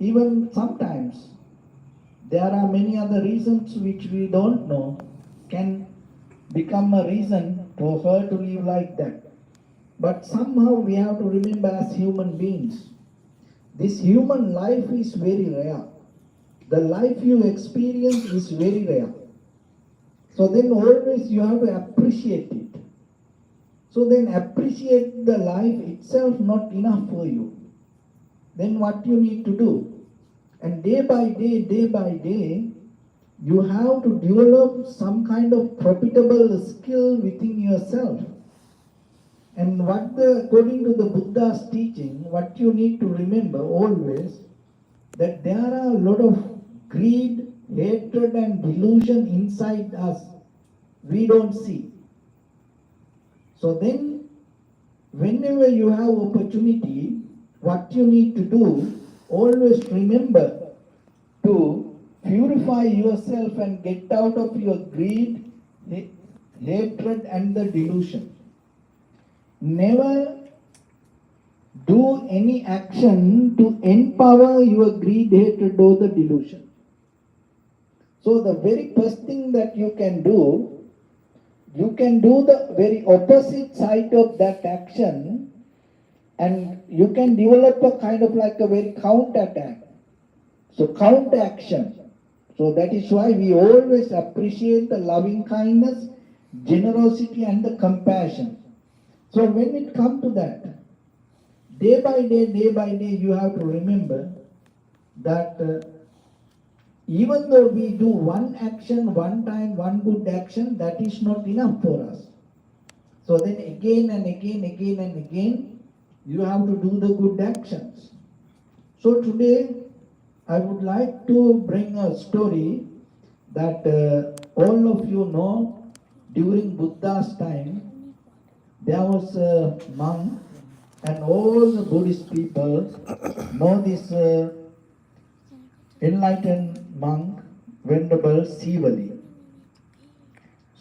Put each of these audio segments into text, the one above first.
even sometimes there are many other reasons which we don't know can become a reason for her to live like that. But somehow we have to remember as human beings, this human life is very rare. The life you experience is very rare. So then always you have to appreciate it. So then appreciate the life itself not enough for you. Then what you need to do? And day by day, you have to develop some kind of profitable skill within yourself. And according to the Buddha's teaching, what you need to remember always, that there are a lot of greed, hatred and delusion inside us we don't see. So then, whenever you have opportunity, what you need to do, always remember to purify yourself and get out of your greed, hatred and the delusion. Never do any action to empower your greed, hatred or the delusion. So the very first thing that you can do the very opposite side of that action, and you can develop a kind of like a very counter-attack. So counter-action. So that is why we always appreciate the loving kindness, generosity and the compassion. So when it comes to that, day by day, you have to remember that even though we do one action, one time, one good action, that is not enough for us. So then again and again, you have to do the good actions. So today, I would like to bring a story that all of you know. During Buddha's time, there was a monk, and all the Buddhist people know this enlightened monk, Venerable Sivali.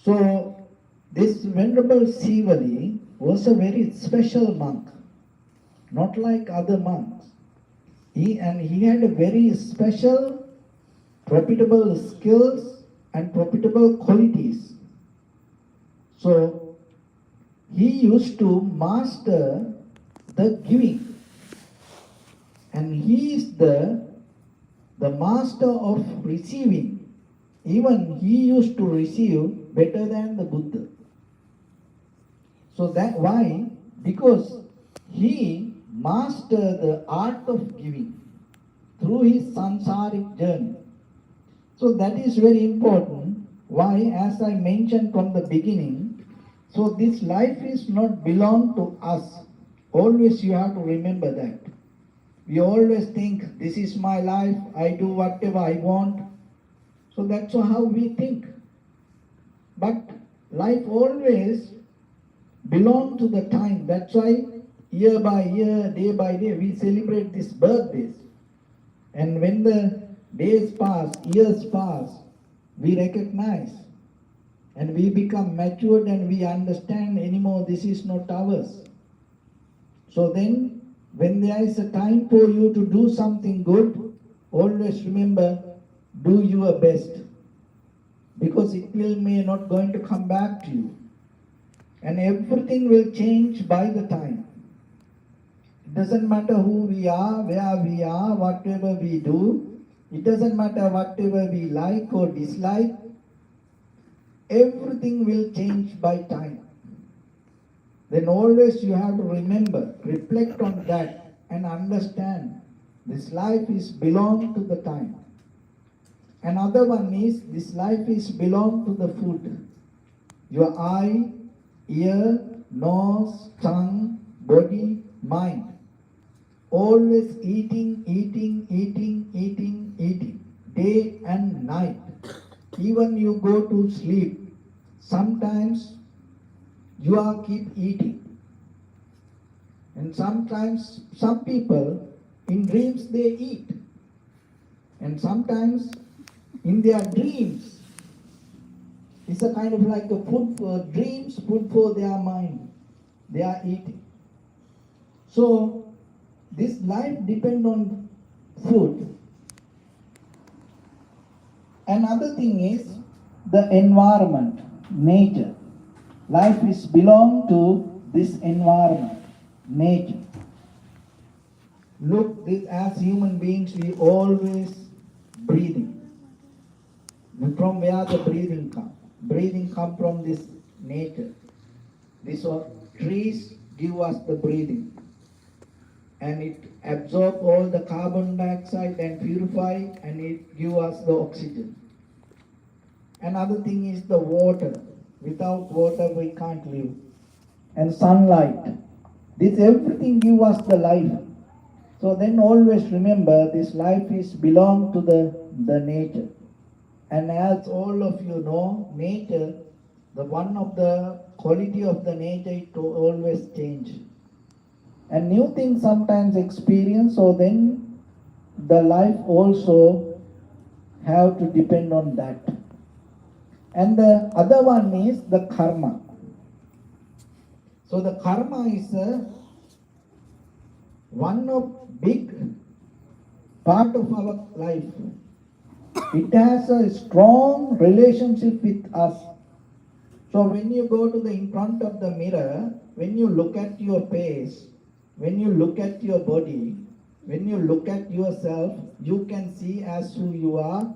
So this Venerable Sivali was a very special monk, not like other monks. He had a very special, profitable skills and profitable qualities. So he used to master the giving, and he is the master of receiving. Even he used to receive better than the Buddha. So that why? Because he mastered the art of giving through his samsaric journey. So that is very important. Why? As I mentioned from the beginning, so this life is not belong to us. Always you have to remember that. We always think, this is my life, I do whatever I want. So that's how we think. But life always belongs to the time. That's why year by year, day by day, we celebrate these birthdays. And when the days pass, years pass, we recognize and we become matured and we understand anymore this is not ours. So then, when there is a time for you to do something good, always remember, do your best. Because it may not going to come back to you. And everything will change by the time. It doesn't matter who we are, where we are, whatever we do. It doesn't matter whatever we like or dislike. Everything will change by time. Then always you have to remember, reflect on that and understand this life is belong to the time. Another one is this life is belong to the food. Your eye, ear, nose, tongue, body, mind. Always eating, day and night. Even you go to sleep, sometimes you are keep eating. And sometimes some people in dreams they eat. And sometimes in their dreams it's a kind of like a food for dreams, food for their mind. They are eating. So this life depends on food. Another thing is the environment, nature. Life is belong to this environment, nature. Look, this, as human beings, we always breathing. From where the breathing come? Breathing come from this nature. These trees give us the breathing, and it absorb all the carbon dioxide and purify, and it give us the oxygen. Another thing is the water. Without water we can't live. And sunlight. This everything give us the life. So then always remember this life is belong to the nature. And as all of you know, nature, the one of the quality of the nature is to always change. And new things sometimes experience, so then the life also have to depend on that. And the other one is the karma. So the karma is one of big part of our life. It has a strong relationship with us. So when you go to the in front of the mirror, when you look at your face, when you look at your body, when you look at yourself, you can see as who you are,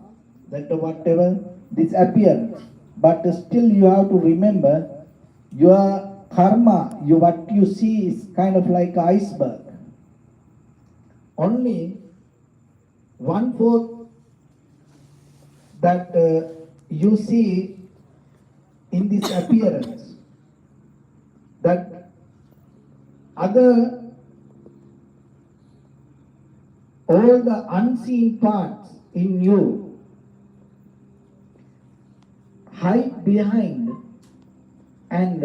that whatever this appearance. But still you have to remember your karma, what you see is kind of like iceberg. Only 1/4 that you see in this appearance, that other, all the unseen parts in you hide behind, and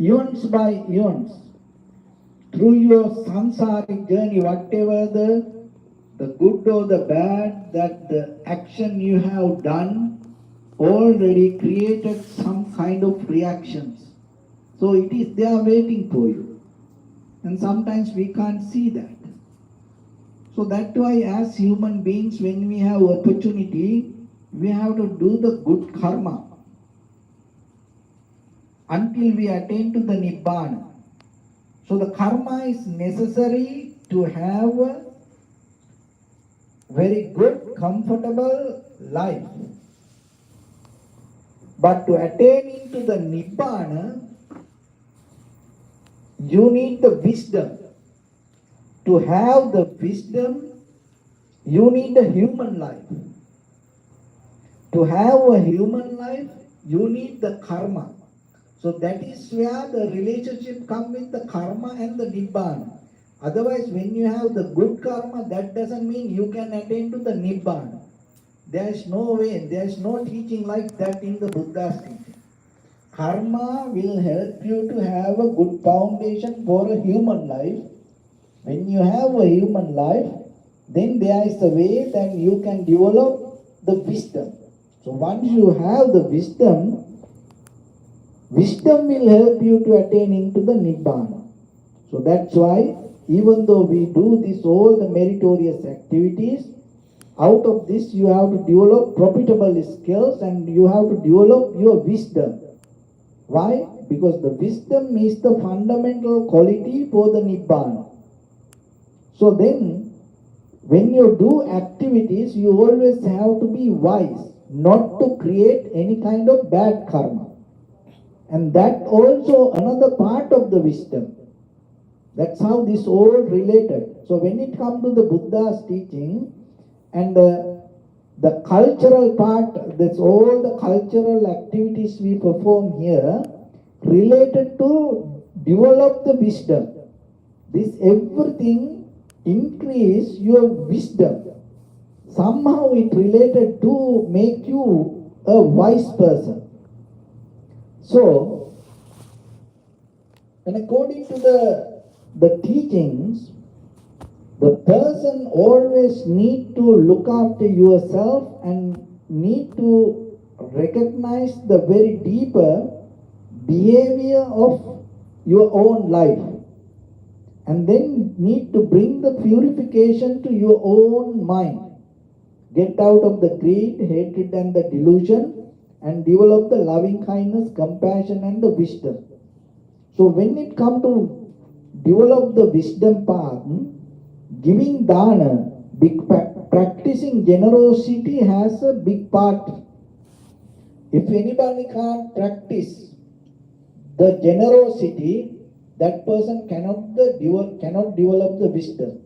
eons by eons, through your samsaric journey, whatever the good or the bad, that the action you have done already created some kind of reactions. So it is there waiting for you. And sometimes we can't see that. So that's why as human beings, when we have opportunity, we have to do the good karma until we attain to the Nibbana. So the karma is necessary to have a very good, comfortable life. But to attain into the Nibbana, you need the wisdom. To have the wisdom, you need a human life. To have a human life, you need the karma. So that is where the relationship comes with the karma and the Nibbana. Otherwise, when you have the good karma, that doesn't mean you can attain to the Nibbana. There is no way, there is no teaching like that in the Buddha's teaching. Karma will help you to have a good foundation for a human life. When you have a human life, then there is a way that you can develop the wisdom. So once you have the wisdom, wisdom will help you to attain into the Nibbana. So that's why even though we do this all the meritorious activities, out of this you have to develop profitable skills and you have to develop your wisdom. Why? Because the wisdom is the fundamental quality for the Nibbana. So then, when you do activities, you always have to be wise, not to create any kind of bad karma. And that also another part of the wisdom. That's how this all related. So when it comes to the Buddha's teaching and the cultural part, that's all the cultural activities we perform here related to develop the wisdom. This everything increase your wisdom. Somehow it related to make you a wise person. So, and according to the teachings, the person always need to look after yourself and need to recognize the very deeper behavior of your own life. And then need to bring the purification to your own mind. Get out of the greed, hatred and the delusion and develop the loving kindness, compassion and the wisdom. So when it comes to develop the wisdom path, giving dana, practicing generosity has a big part. If anybody can't practice the generosity, that person cannot develop the wisdom.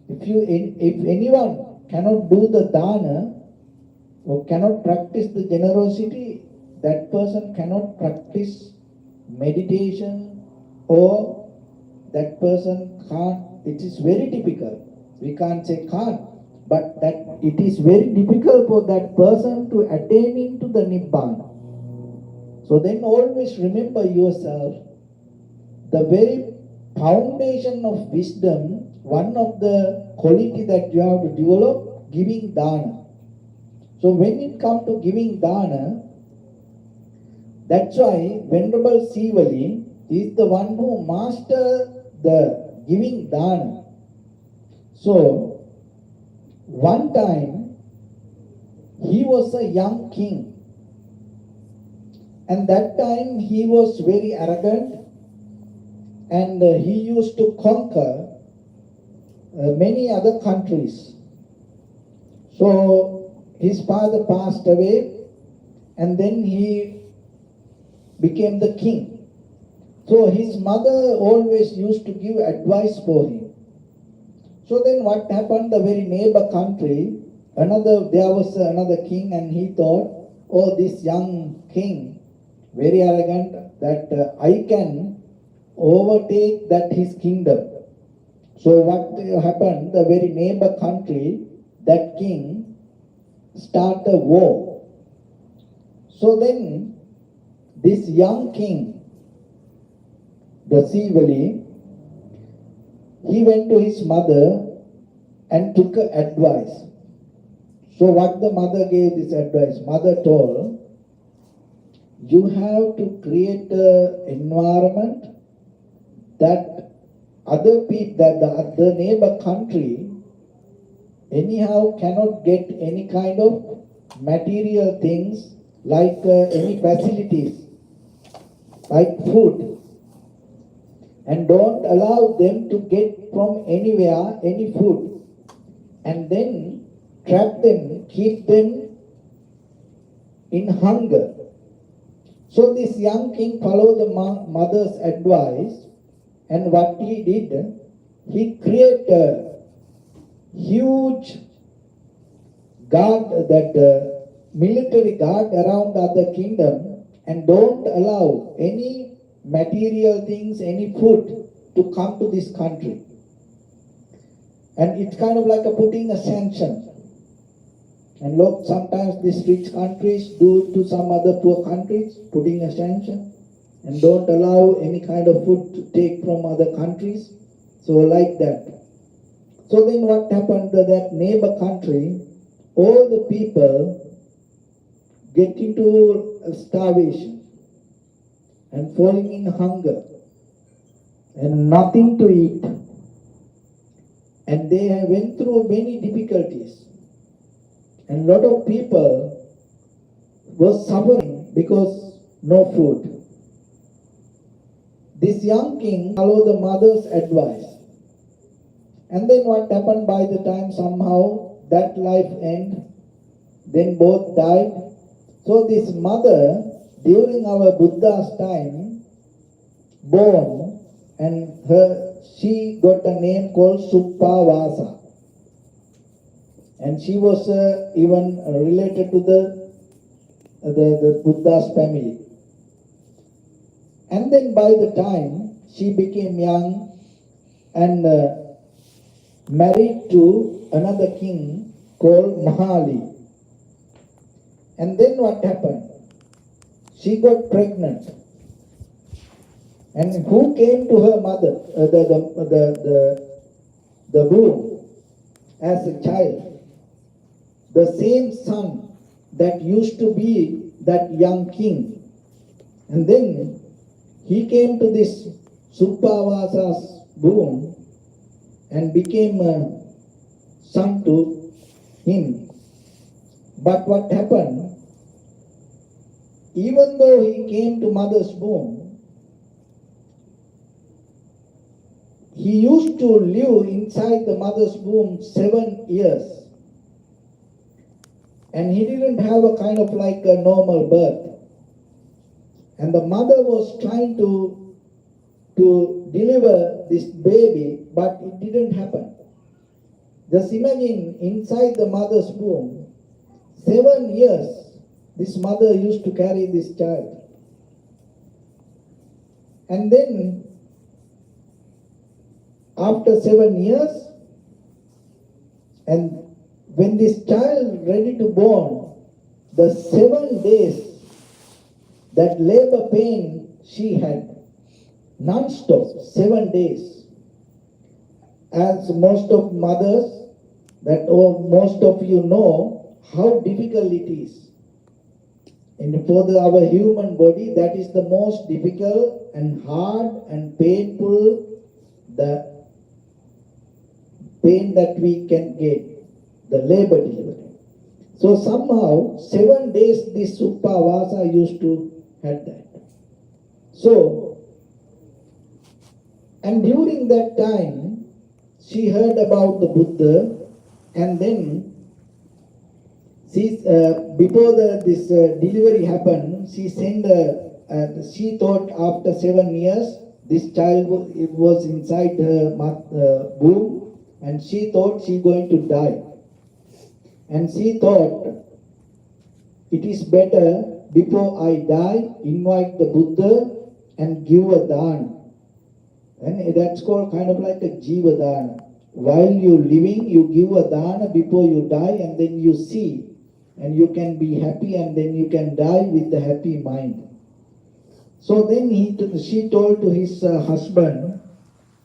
If anyone cannot do the dana or cannot practice the generosity, that person cannot practice meditation, or that person can't. It is very difficult. We can't say can't, but that it is very difficult for that person to attain into the Nibbana. So then always remember yourself, the very foundation of wisdom, one of the quality that you have to develop, giving dana. So when it comes to giving dana, that's why Venerable Sivali is the one who mastered the giving dana. So one time he was a young king, and that time he was very arrogant, and he used to conquer many other countries. So his father passed away, and then he became the king. So his mother always used to give advice for him. So then what happened, the very neighbor country, there was another king, and he thought, oh, this young king, very arrogant, that I can overtake that his kingdom. So what happened, the very neighbor country, that king started a war. So then this young king, the Sivali, he went to his mother and took advice. So what the mother gave this advice? Mother told, you have to create an environment that other people, that the other neighbor country anyhow cannot get any kind of material things like any facilities, like food. And don't allow them to get from anywhere any food. And then trap them, keep them in hunger. So this young king followed the mother's advice, and what he did, he created a huge guard, that military guard around the other kingdom, and don't allow any material things, any food to come to this country. And it's kind of like a putting a sanction. And look, sometimes these rich countries do to some other poor countries, putting a sanction, and don't allow any kind of food to take from other countries. So like that. So then what happened to that neighbor country, all the people get into starvation and falling in hunger and nothing to eat. And they went through many difficulties. And a lot of people were suffering because no food. This young king followed the mother's advice. And then what happened, by the time somehow that life ended, then both died. So this mother, during our Buddha's time, born, and she got a name called Suppavasa. And she was even related to the Buddha's family. And then by the time she became young and married to another king called Mahali. And then what happened? She got pregnant. And who came to her mother, the womb as a child? The same son that used to be that young king. And then he came to this Suppavasa's womb, and became a son to him. But what happened, even though he came to mother's womb, he used to live inside the mother's womb 7 years. And he didn't have a kind of like a normal birth. And the mother was trying to deliver this baby, but it didn't happen. Just imagine, inside the mother's womb, 7 years, this mother used to carry this child. And then, after 7 years, and when this child ready to born, the 7 days, that labor pain she had, non-stop, 7 days. As most of mothers, or most of you know, how difficult it is. And for our human body, that is the most difficult and hard and painful, the pain that we can get, the labor delivery. So somehow, 7 days this Suppavasa used to have that. So, and during that time, she heard about the Buddha, and then before this delivery happened, she sent she thought after 7 years, this child was inside her womb, and she thought she going to die. And she thought, it is better before I die, invite the Buddha and give a dana. And that's called kind of like a jiva dana. While you're living, you give a dana before you die, and then you see, and you can be happy, and then you can die with a happy mind. So then she told to his husband,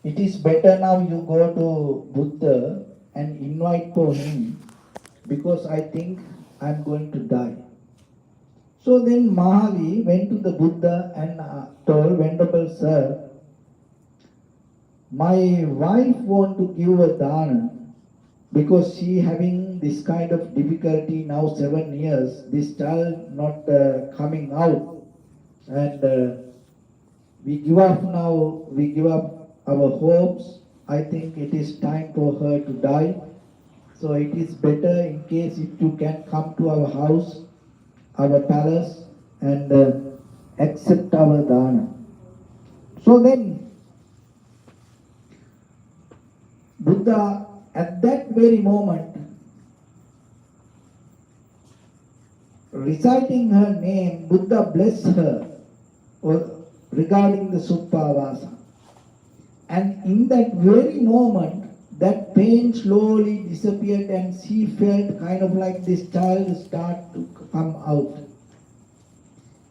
it is better now you go to Buddha and invite for him, because I think I'm going to die. So then Mahali went to the Buddha and told, Venerable Sir, my wife want to give a dana because she having this kind of difficulty now 7 years, this child not coming out, and we give up now, we give up our hopes. I think it is time for her to die. So it is better in case if you can come to our house, our palace, and accept our dana. So then, Buddha, at that very moment, reciting her name, Buddha blessed her regarding the Suppavasa. And in that very moment, that pain slowly disappeared, and she felt kind of like this child start to come out.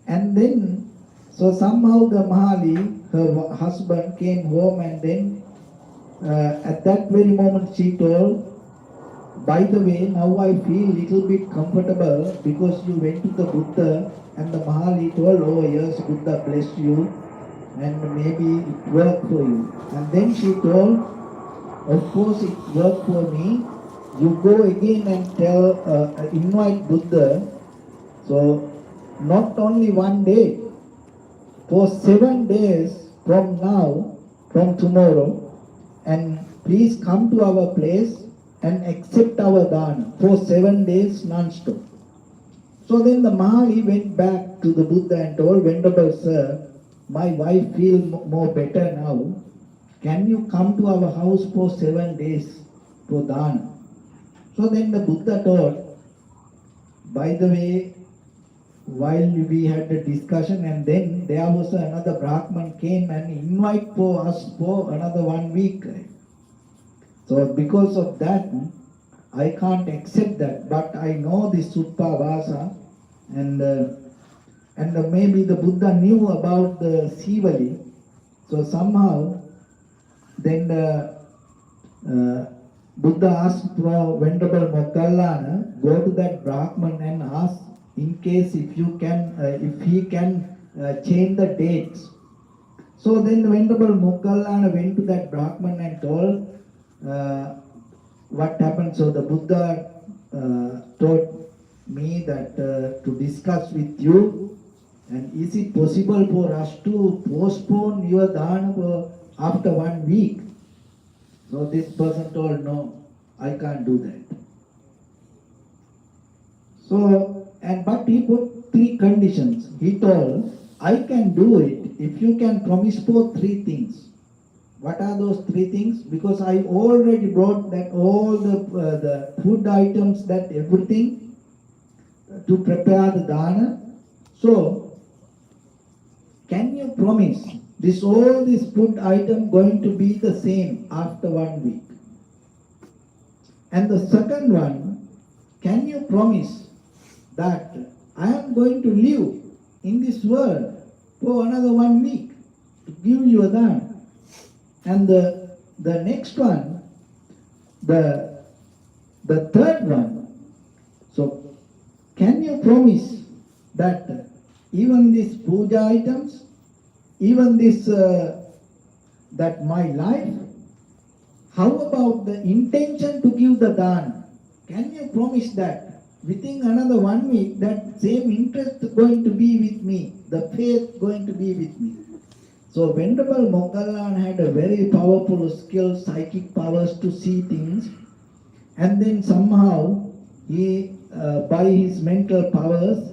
And then, so somehow the Mahali, her husband, came home, and then at that very moment she told, by the way, now I feel little bit comfortable because you went to the Buddha, and the Mahali told, oh yes, Buddha blessed you, and maybe it worked for you. And then she told, of course it worked for me. You go again and tell, invite Buddha. So not only 1 day, for 7 days from now, from tomorrow, and please come to our place and accept our dana for 7 days non-stop. So then the Mahali went back to the Buddha and told, Venerable Sir, my wife feels more better now. Can you come to our house for 7 days for dana? So then the Buddha told, by the way, while we had a discussion, and then there was another Brahman came and invite for us for another 1 week. So because of that, I can't accept that, but I know this Suppavasa, and maybe the Buddha knew about the Sivali. So somehow, then Buddha asked for Venerable Moggallana, go to that Brahman and ask in case if you can, if he can change the dates. So then Venerable Moggallana went to that Brahman and told, uh, what happened. So the Buddha told me that to discuss with you, and is it possible for us to postpone your dharma for after 1 week? So this person told, no, I can't do that. So, but he put 3 conditions. He told, I can do it if you can promise for 3 things. What are those 3 things? Because I already brought that all the food items, that everything to prepare the dana. So, can you promise this all this food item going to be the same after 1 week? And the second one, can you promise that I am going to live in this world for another 1 week to give you a dana? And the next one, the third one, so can you promise that even these puja items, even this, that my life, how about the intention to give the dana? Can you promise that within another 1 week that same interest going to be with me, the faith going to be with me? So Venerable Moggallana had a very powerful skill, psychic powers to see things, and then somehow he, by his mental powers,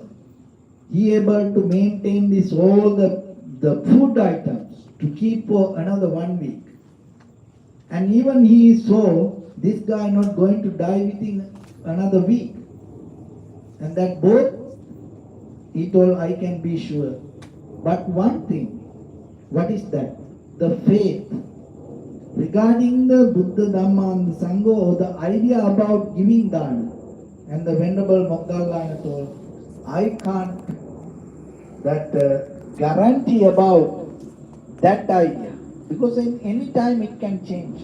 he able to maintain this all the food items to keep for another 1 week. And even he saw this guy not going to die within another week. And that both, he told, I can be sure. But one thing, what is that? The faith. Regarding the Buddha, Dhamma and the Sangha, or the idea about giving dana. And the Venerable Moggallana told, I can't guarantee about that idea. Because in any time it can change.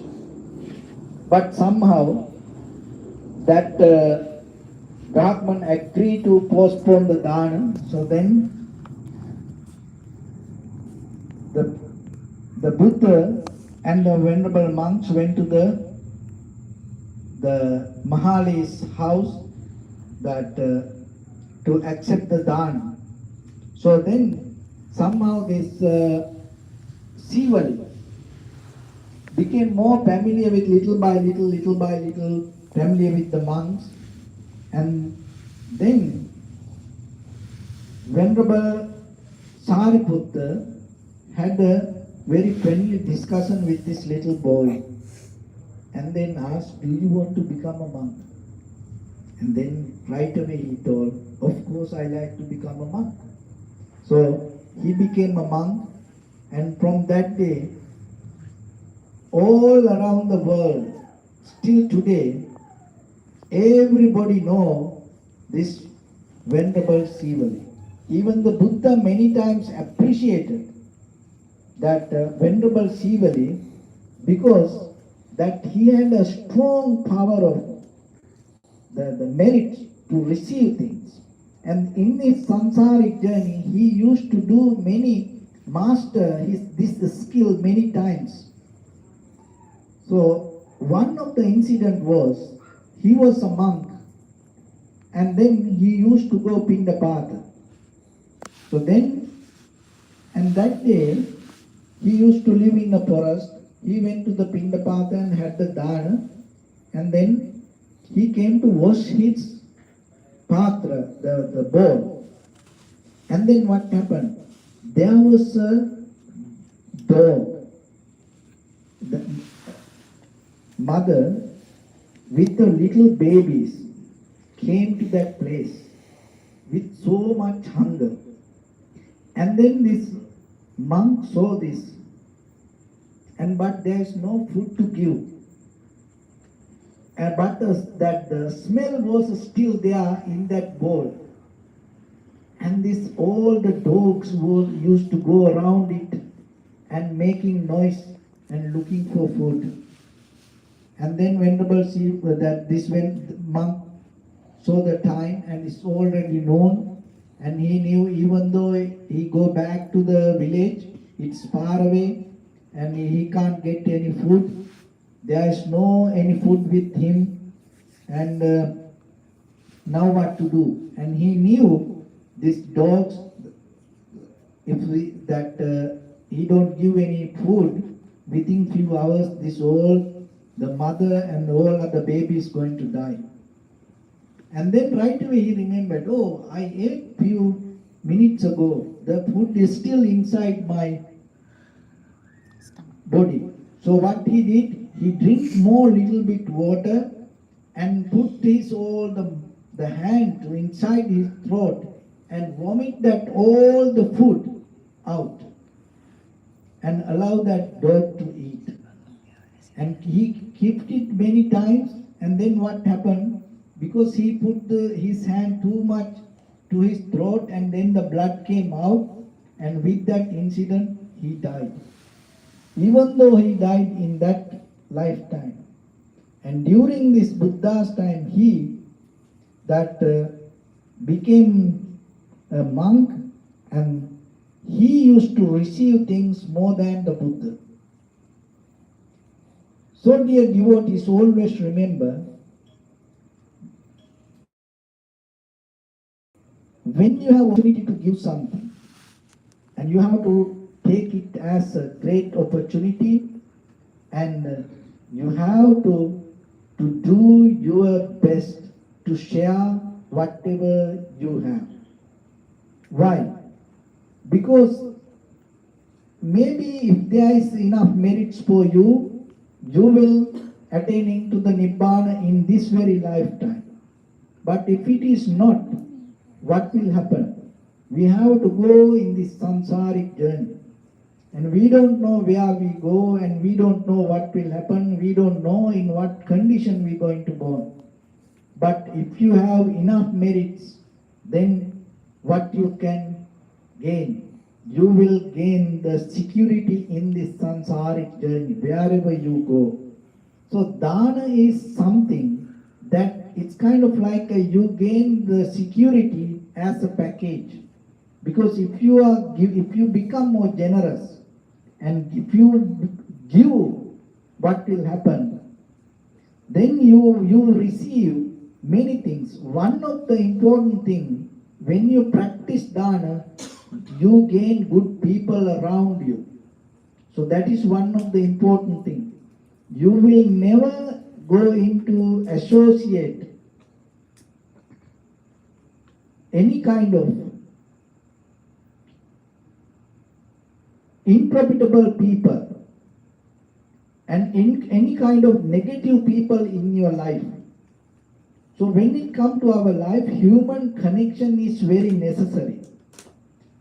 But somehow that Brahman agreed to postpone the dana. So then the Buddha and the venerable monks went to the Mahali's house that to accept the dana. So then somehow this Sivali became more familiar with little by little, familiar with the monks. And then Venerable Sariputta had a very friendly discussion with this little boy, and then asked, do you want to become a monk? And then right away he told, of course I like to become a monk. So he became a monk, and from that day, all around the world, still today, everybody know this Venerable Sivali. Even the Buddha many times appreciated that Venerable Sivali, because that he had a strong power of the merit to receive things. And in his samsaric journey, he used to do master this skill many times. So one of the incident was, he was a monk, and then he used to go Pindapata. So then, and that day, he used to live in a forest. He went to the Pindapata and had the dana, and then he came to wash his patra, the bowl. And then what happened? There was a dog. The mother with the little babies came to that place with so much hunger. And then this monk saw this, but there is no food to give. But the smell was still there in that bowl. And all the dogs used to go around it and making noise and looking for food. And then Venerable this monk saw the time, and it's already known, and he knew even though he go back to the village, it's far away and he can't get any food. there is no any food with him, and now what to do? And he knew these dogs, if he don't give any food, within few hours this all the mother and all other babies going to die. And then right away he remembered, oh, I ate few minutes ago. The food is still inside my body. So what he did, he drank more little bit water and put his all the hand to inside his throat and vomit that all the food out and allow that dog to eat. And he kept it many times, and then what happened? Because he put his hand too much to his throat, and then the blood came out, and with that incident he died. Even though he died in that lifetime. And during this Buddha's time, he became a monk, and he used to receive things more than the Buddha. So dear devotees, always remember, when you have opportunity to give something, and you have to take it as a great opportunity, and you have to do your best to share whatever you have. Why? Because maybe if there is enough merits for you, you will attaining to the Nibbana in this very lifetime. But if it is not, what will happen? We have to go in this samsaric journey. And we don't know where we go, and we don't know what will happen. We don't know in what condition we are going to born. But if you have enough merits, then what you can gain? You will gain the security in this samsaric journey, wherever you go. So dana is something that it's kind of like you gain the security as a package. Because if you become more generous, and if you give, what will happen? Then you receive many things. One of the important things, when you practice dana, you gain good people around you. So that is one of the important things. You will never go into associate any kind of unprofitable people and any kind of negative people in your life. So when it comes to our life, human connection is very necessary.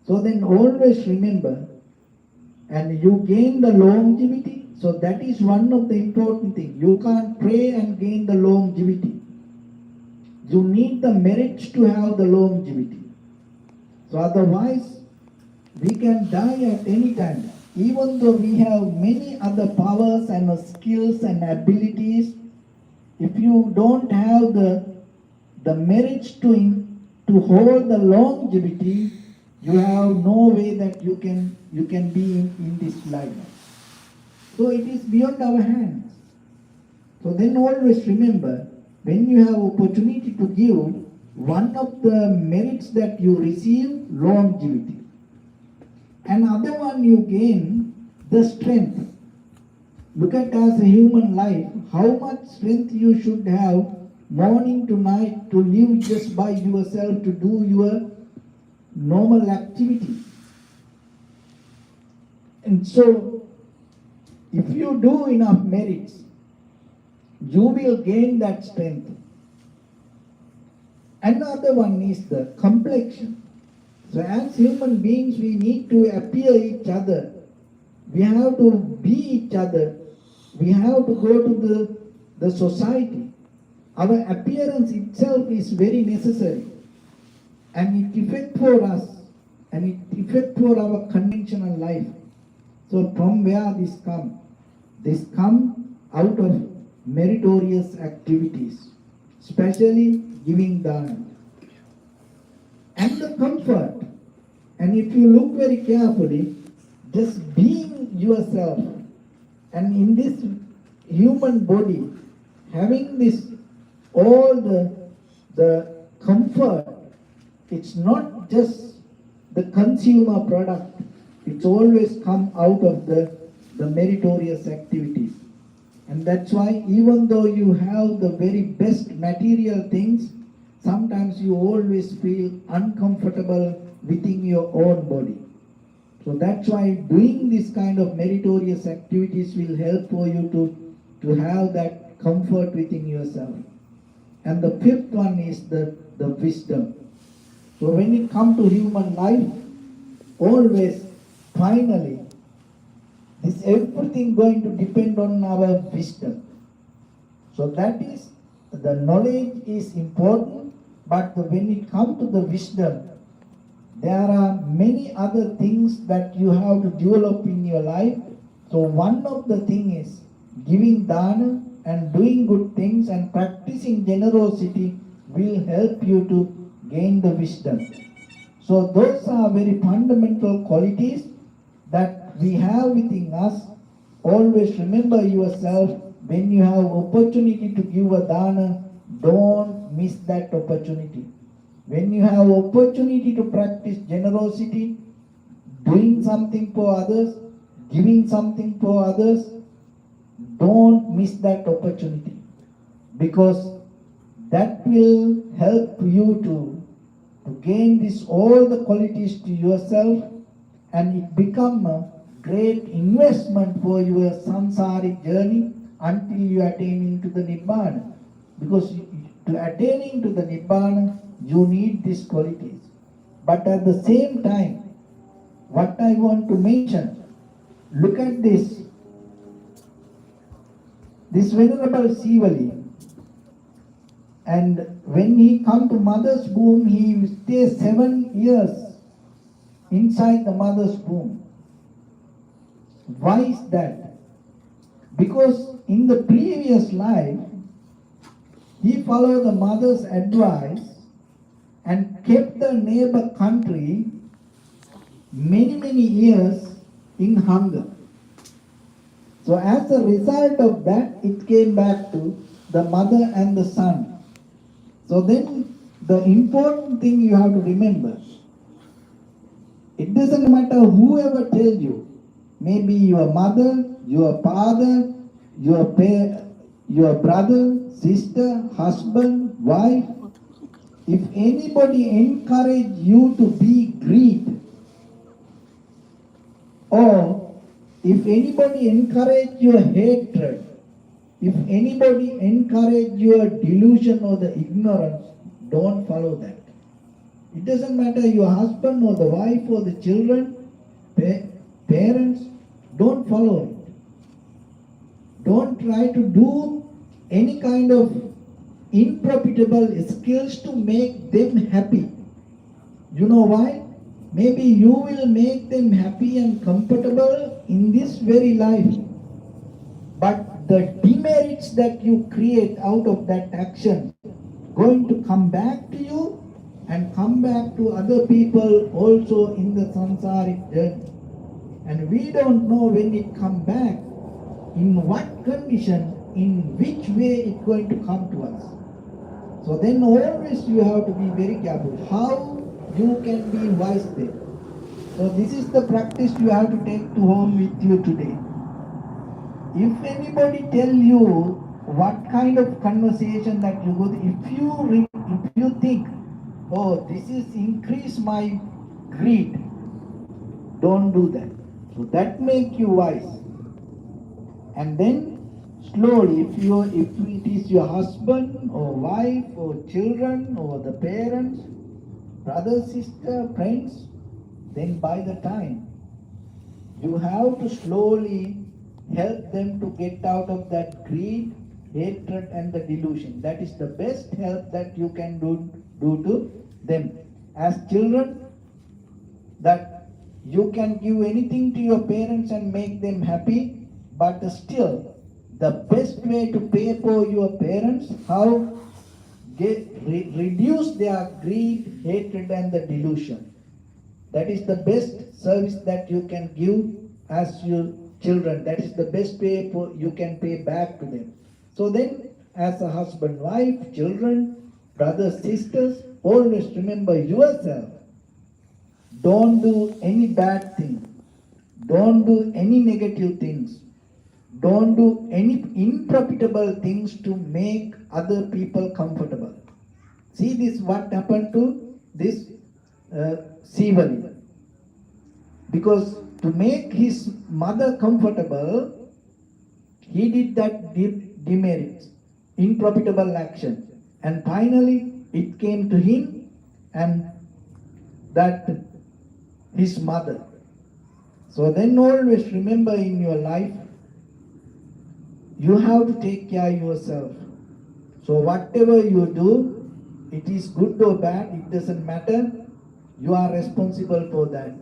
So then always remember, and you gain the longevity. So that is one of the important things. You can't pray and gain the longevity. You need the merits to have the longevity. So otherwise, we can die at any time. Even though we have many other powers and skills and abilities, if you don't have the merits to hold the longevity, you have no way that you can be in this life. So it is beyond our hands. So then always remember, when you have opportunity to give, one of the merits that you receive, longevity. Another one you gain, the strength. Look at as a human life, how much strength you should have morning to night to live just by yourself, to do your normal activity. And so, if you do enough merits, you will gain that strength. Another one is the complexion. So as human beings, we need to appear each other. We have to be each other. We have to go to the society. Our appearance itself is very necessary. And it affects for us. And it affects for our conventional life. So from where this come? This come out of meritorious activities. Especially giving dana. And the comfort. And if you look very carefully, just being yourself. And in this human body having this all the comfort, it's not just the consumer product, it's always come out of the meritorious activities. And that's why even though you have the very best material things, sometimes you always feel uncomfortable within your own body. So that's why doing this kind of meritorious activities will help for you to have that comfort within yourself. And the fifth one is the wisdom. So when it comes to human life, always, finally, is everything going to depend on our wisdom. So that is, the knowledge is important, but when it comes to the wisdom, there are many other things that you have to develop in your life. So one of the things is giving dana and doing good things and practicing generosity will help you to gain the wisdom. So those are very fundamental qualities that we have within us. Always remember yourself, when you have opportunity to give a dana, don't miss that opportunity. When you have opportunity to practice generosity, doing something for others, giving something for others, don't miss that opportunity, because that will help you to gain this all the qualities to yourself, and it become a great investment for your samsaric journey until you attain into the Nibbana. Because to attaining to the Nibbana, you need these qualities. But at the same time, what I want to mention, look at this. This Venerable Sivali, and when he come to mother's womb, he stays 7 years inside the mother's womb. Why is that? Because in the previous life, he followed the mother's advice and kept the neighbor country many years in hunger. So as a result of that, it came back to the mother and the son. So then the important thing you have to remember, it doesn't matter whoever tells you, maybe your mother, your father, your brother, sister, husband, wife, if anybody encourage you to be greed, or if anybody encourage your hatred, if anybody encourage your delusion or the ignorance, don't follow that. It doesn't matter your husband or the wife or the children, parents, don't follow it. Don't try to do any kind of unprofitable skills to make them happy. You know why? Maybe you will make them happy and comfortable in this very life. But the demerits that you create out of that action going to come back to you and come back to other people also in the samsaric journey. And we don't know when it come back, in what condition, in which way it's going to come to us. So then always you have to be very careful how you can be wise there. So this is the practice you have to take to home with you today. If anybody tell you what kind of conversation that you go, if you think, oh, this is increase my greed, don't do that. So that make you wise. And then slowly, if it is your husband or wife or children or the parents, brother, sister, friends, then by the time you have to slowly help them to get out of that greed, hatred and the delusion. That is the best help that you can do to them. As children, that you can give anything to your parents and make them happy, but still the best way to pay for your parents, how reduce their greed, hatred and the delusion. That is the best service that you can give as your children. That is the best way you can pay back to them. So then, as a husband, wife, children, brothers, sisters, always remember yourself. Don't do any bad thing. Don't do any negative things. Don't do any unprofitable things to make other people comfortable. See this what happened to this Sivali. Because to make his mother comfortable, he did that demerit, unprofitable action. And finally it came to him and that his mother. So then always remember in your life, you have to take care of yourself. So whatever you do, it is good or bad, it doesn't matter. You are responsible for that.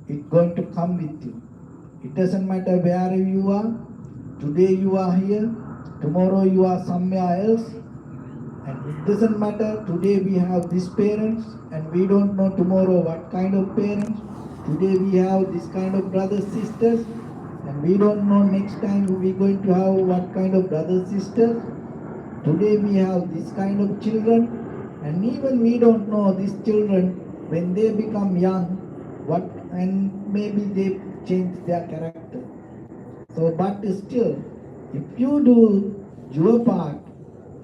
It's going to come with you. It doesn't matter where you are. Today you are here, tomorrow you are somewhere else. And it doesn't matter, today we have these parents and we don't know tomorrow what kind of parents. Today we have this kind of brothers, sisters, and we don't know next time we're going to have what kind of brothers, sisters. Today we have this kind of children, and even we don't know these children when they become young, what, and maybe they change their character. So, but still, if you do your part,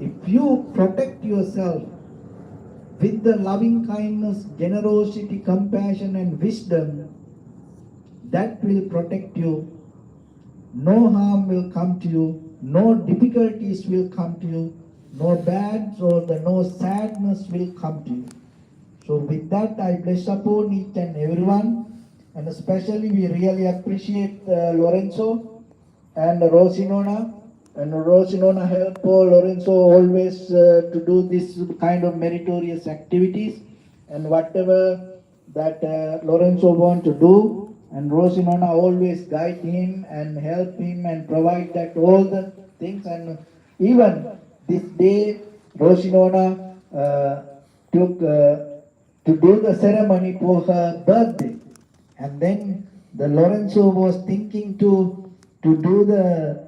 if you protect yourself with the loving kindness, generosity, compassion and wisdom, that will protect you. No harm will come to you, no difficulties will come to you, no bads or no sadness will come to you. So with that, I bless upon each and everyone, and especially we really appreciate Lorenzo and Rosinona. And Rosinona help Lorenzo always to do this kind of meritorious activities, and whatever that Lorenzo want to do, and Rosinona always guide him and help him and provide that all the things. And even this day, Rosinona took to do the ceremony for her birthday, and then the Lorenzo was thinking to do the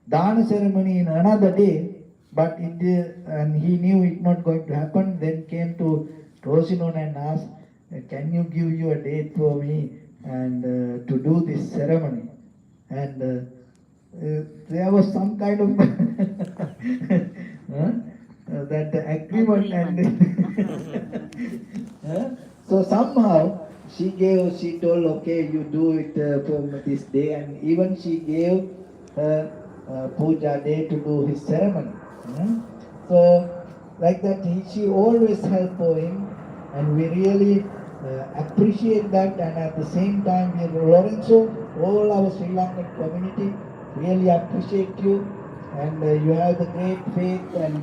dana ceremony in another day, but and he knew it not going to happen. Then came to Rosinona and asked, "Can you give you a date for me and to do this ceremony?" And there was some kind of that agreement, and so somehow she told, okay, you do it for this day, and even she gave her puja day to do his ceremony. So like that, she always helped for him, and we really appreciate that. And at the same time, we Lorenzo, all our Sri Lankan community really appreciate you, and you have the great faith and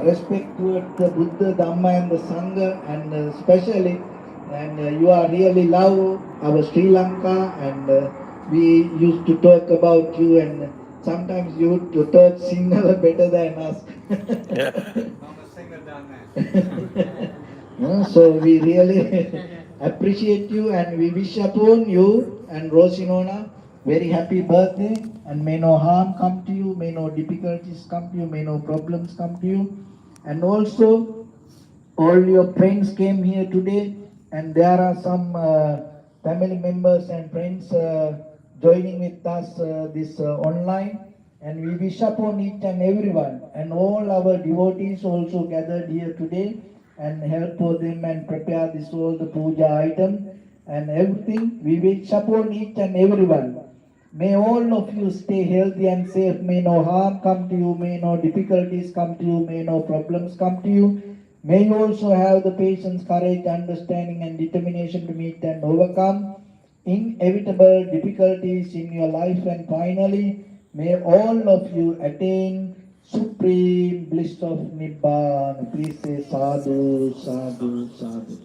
respect towards the Buddha, Dhamma and the Sangha, and especially, and you are really love our Sri Lanka, and we used to talk about you, and sometimes you to talk Sinhala better than us. So we really appreciate you, and we wish upon you and Rosinona very happy birthday, and may no harm come to you, may no difficulties come to you, may no problems come to you. And also all your friends came here today, and there are some family members and friends joining with us this online, and we wish upon each and everyone, and all our devotees also gathered here today, and help for them and prepare this all the puja item and everything. We wish upon each and everyone. May all of you stay healthy and safe. May no harm come to you. May no difficulties come to you. May no problems come to you. May you also have the patience, courage, understanding and determination to meet and overcome inevitable difficulties in your life. And finally, may all of you attain supreme bliss of Nibbana. Please say sadhu, sadhu, sadhu.